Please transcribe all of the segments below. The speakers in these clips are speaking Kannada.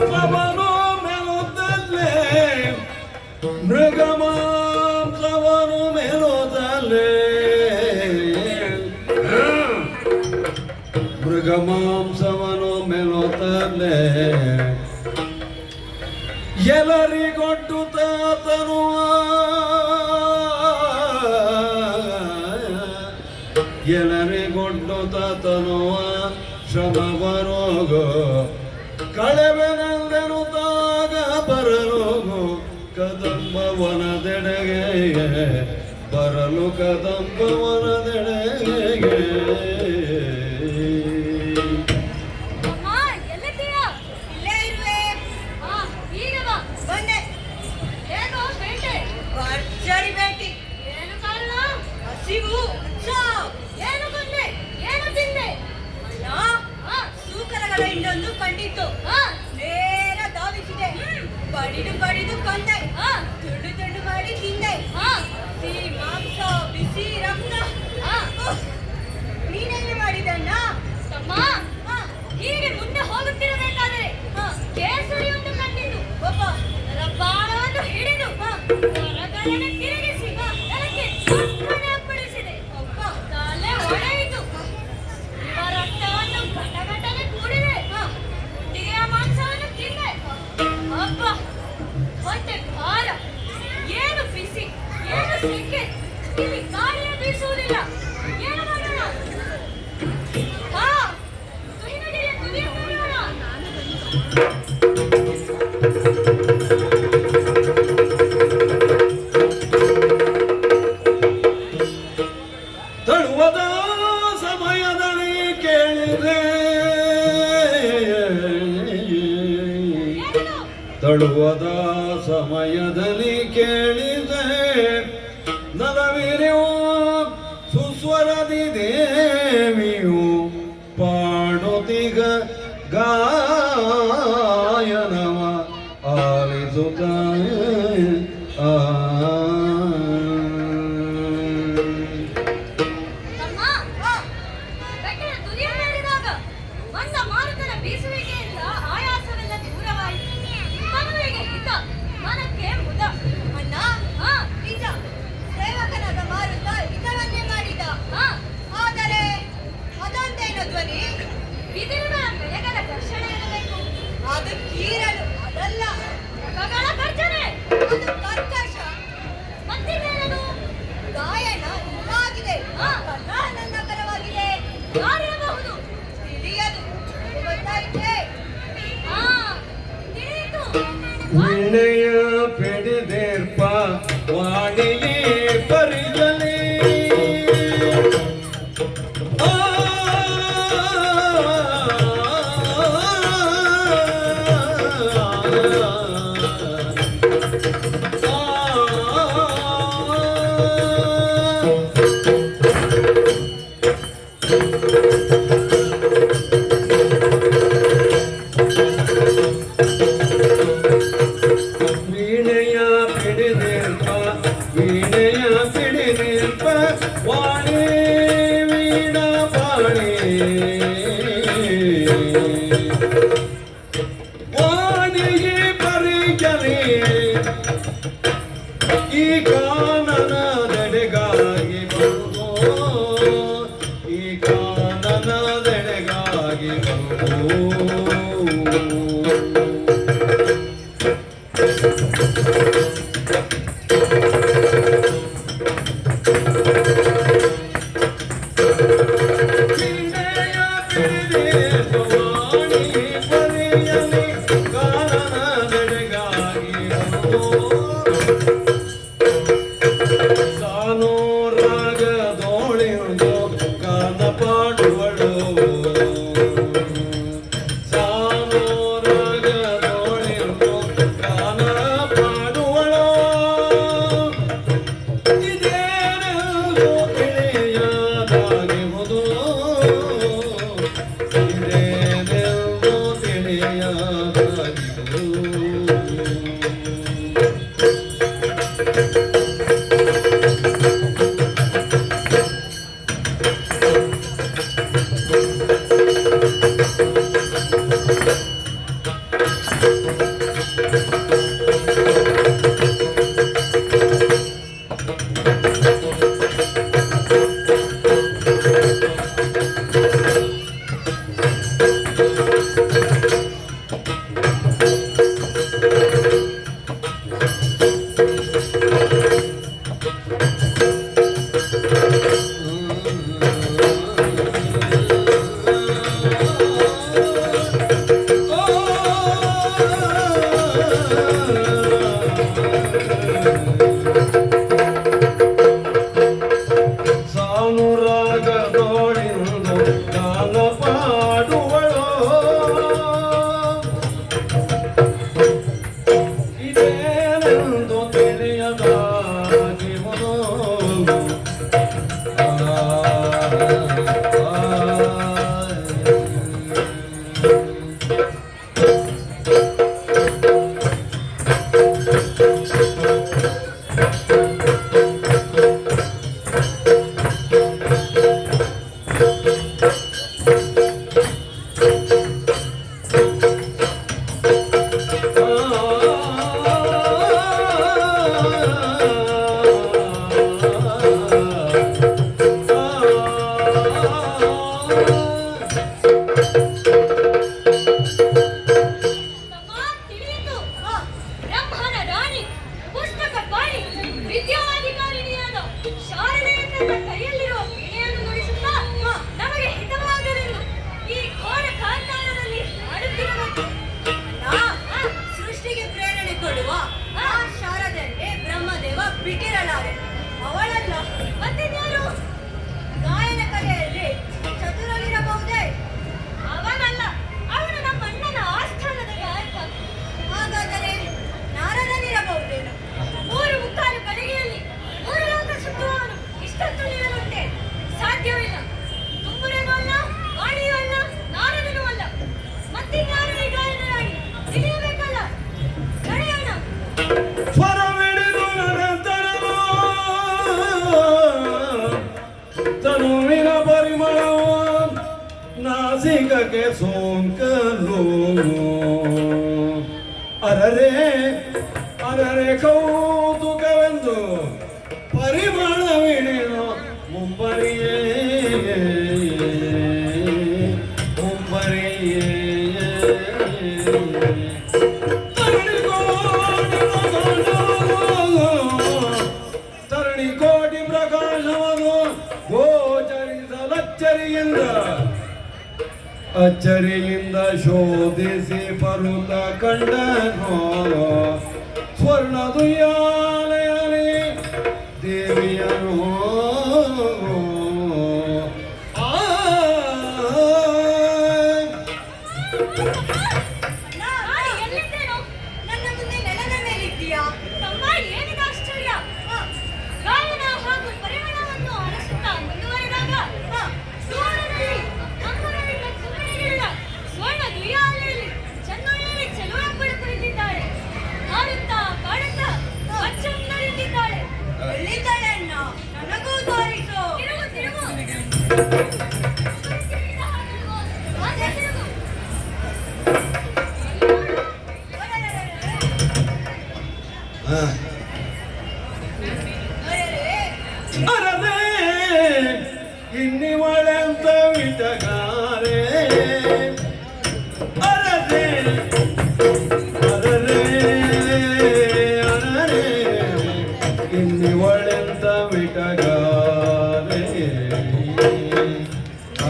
ಮಾಂಸವನು ಮೆಲುತ್ತಲ್ಲೇ ಮೃಗ ಮಾಂಸವನು ಮೆಲುತ್ತಲ್ಲೇ ಮೃಗ ಮಾಂಸವನು ಮೆಲುತ್ತಲ್ಲೇ ಎಲ್ಲರಿಗೊಡ್ಡುತ್ತ ತನುವ ಎಲ್ಲರಿಗೊಡ್ಡುತ್ತ ತನುವ ಶ್ರಮವರೋಗೋ ಕಳೆವೆನೆಂದೆನುತ್ತಾಗ ಬರಲೋಗು ಕದಂಬವನದೆಡೆಗೆ ಬರಲು ಕದಂಬವನದೆಡೆಗೆ ಇನ್ನೊಂದು ಕಂಡಿತ್ತು ನೇರ ಧಾವಿಸಿದೆ ಬಡಿದು ಬಡಿದು ಕೊಂದೆ ತುಂಡು ತುಂಡು ಮಾಡಿ ತಿಂದೆ ಸಿಹಿ ಮಾಂಸ ಬಿಸಿ ರಕ್ತ ನೀನೇನು ಮಾಡಿದಣ್ಣ ತಮ್ಮ ಹೀಗೆ ಮುಂದೆ ಹೋಗುತ್ತಿರಬೇಕಾದರೆ ಕೇಸರಿಯೊಂದು ಕಂಡಿದ್ದು ಒಬ್ಬ ಬಾಣವನ್ನು ಹಿಡಿದು ಹೊರಗಡೆನೆ ತಿರುಗಿಸಿ ನನಗೆ ಸುಮ್ಮನೆ ಅಪ್ಪಳಿಸಿದೆ ತಲೆ ಒಡೆಯಿತು ರಕ್ತವನ್ನು ಘಟಘಟನೆ ಕೂಡಿದೆ ಹುಟ್ಟಿಗೆಯ ಮಾಂಸವನ್ನು ತಿಂದೆ ಅಬ್ಬ ಹೊಟ್ಟೆ ಭಾರ ಏನು ಬಿಸಿ ಏನು ಸೆಕೆ ಇಲ್ಲಿ ಗಾಳಿಯ ಬೀಸುವುದಿಲ್ಲ ಏನು ಮಾಡೋಣ ತುಹಿನಗಿರಿಯ ತುದಿಯ ತುಳಿಯೋಣ ತಳುವದ ಸಮಯದಲ್ಲಿ ಕೇಳಿದೆ ತಳುವದ ಸಮಯದಲ್ಲಿ ಕೇಳಿದೆ ನಲವಿರಿಯು ಸುಸ್ವರದಿ ದೇವಿಯು ಪಾಡುತ್ತಿಗ ಗಾಯನವ ಆಲಿಸುತ್ತ ಅದು ಕೀರಲು ಅದಲ್ಲ ಮೃಗಗಳ ಗರ್ಜನೆ ಅದು ಕರ್ಕಶ ಮತ್ತಿನ್ನೇನದು ಗಾಯನ ಇದಾಗಿದೆ ನನ್ನ ಪರವಾಗಿದೆ ಯಾರಿರಬಹುದು ತಿಳಿಯದು ಗೊತ್ತಾಯ್ತೆ ತಿಳಿಯಿತು ವಿನಯ ಪೆಡಿದೇರ್ಪ ವಾಣಿಯೇ ಪರಿಜಲೇ ವಾಣಿ ವೀಣಾ ಪಾಣಿ ವಾಣಿಗೆ ಪರಿಚಲಿ ಈ ಕಾನನದೆಡೆಗಾಗಿ ಬರುವುದು ಈ ಕಾನನದೆಡೆಗಾಗಿ ಬರುವುದು ತಮ್ಮ ತಿಳಿಯಿತು. ಬ್ರಹ್ಮನ ರಾಣಿ, ಪುಸ್ತಕ ಪಾಣಿ, ವಿದ್ಯಾಧಿಕಾರಿಣಿಯಾದ ಶಾರದೆಯ ತನ್ನ ಕೈಯಲ್ಲಿರುವ ವೀಣೆಯನ್ನು ನುಡಿಸುತ್ತಾ ನಮಗೆ ಹಿತವಾಗಲೆಂದು ಈ ಘೋರ ಕಾಂತಾರದಲ್ಲಿ ಹಾಡುತ್ತಿರಬೇಕು. ಸೃಷ್ಟಿಗೆ ಪ್ರೇರಣೆ ಕೊಡುವ ಆ ಶಾರದೆಗೆ ಬ್ರಹ್ಮದೇವ ಬಿಟ್ಟಿರಲಾರೆ. ಅವಳಲ್ಲ ಮತ್ತಿನ್ಯಾರು? ಗಾಯನ ಕಲೆಯಲ್ಲಿ ಚತುರನಿರಬಹುದೇ? ಅವನಲ್ಲ, ಅವನು ನಮ್ಮ ಅಣ್ಣನ ಆಸ್ಥಾನದ ಗಾಯಕ. ಹಾಗಾದರೆ ನಾರದನಿರಬಹುದೇನು? 3 ಗಳಿಗೆಯಲ್ಲಿ 3 ಲೋಕ ಸುತ್ತುವವನು ಇಷ್ಟೊತ್ತು ನಿಲ್ಲುಂಟೆ? ಸಾಧ್ಯವಿಲ್ಲ. ತುಂಬುರನೂ ಅಲ್ಲ, ವಾಣಿಯೂ ಅಲ್ಲ, ನಾರದನೂ ಅಲ್ಲ. ಮತ್ತಿನ್ಯಾರು ಈ ಗಾಯನರಾಗಿ ತಿಳಿಯಬೇಕಲ್ಲ. ನಡೆಯೋಣ. ಸ್ವರವಿಡಿದು ನರತನವು ತನುವಿನ ಪರಿಮಳವು ನಾಸಿಕಕ್ಕೆ ಸೋಂಕಲು ಅರರೆ ಅರರೆ ಕೌತುಕವೆಂದು ಪರಿಮಳವಿಡಿದು ಮುಂಬರಿಯೇ ಮುಂಬರಿಯೇ ತರಣಿ ಕೋಟಿ ಪ್ರಕಾಶವನ್ನು ಗೋಚರಿಸಲಚ್ಚರಿಯಿಂದ ಅಚ್ಚರಿಯಿಂದ ಶೋಧಿಸಿ ಪರುತ ಕಂಡನು ಸ್ವರ್ಣದುಯಾಲಯಲಿ ದೇವಿಯನು ನಾನು ಎಲ್ಲಿದ್ದೇನೋ? ನನ್ನ ಮುಂದೆ ನೆಲದ ಮೇಲಿದ್ದೀಯಾ? ತಮ್ಮ ಏನಿದು ಆಶ್ಚರ್ಯ? ಗಾಯನ ಹಾಗೂ ಪರಿಮಳವನ್ನು ಅರಸುತ್ತಾ ಮುಂದುವರೆದಾಗ ದೂರದಲ್ಲಿ ಅಂಬರವಿದ್ದ ಸುಂದರಿಗಳ ಸ್ವರ್ಣ ದುಯ್ಯಾಲೆಯಲ್ಲಿ ಚೆನ್ನೈಯಲ್ಲಿ ಚೆಲುವೊಬ್ಬಳು ಕುಳಿತಿದ್ದಾಳೆ. ಹಾಡುತ್ತಾ ಪಾಡುತ್ತಾ ಅಚ್ಚುಂದರಿದ್ದಾಳೆ. ಎಲ್ಲಿದ್ದಾಳೆ ಅಣ್ಣ? ನನಗೂ ತೋರಿಸು. ತಿರುಗು ತಿರುಗು. ಅದೇ ತಿರುಗು. ಅರದೆ ಇನ್ನಿವಳೆಂತ ವಿಟಗಾರೆ ಅರದೆ ಅರರೆ ಅರರೆ ಇನ್ನಿವಳೆಂತ ವಿಟಗಾರೆ ಆ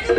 ಎಂತ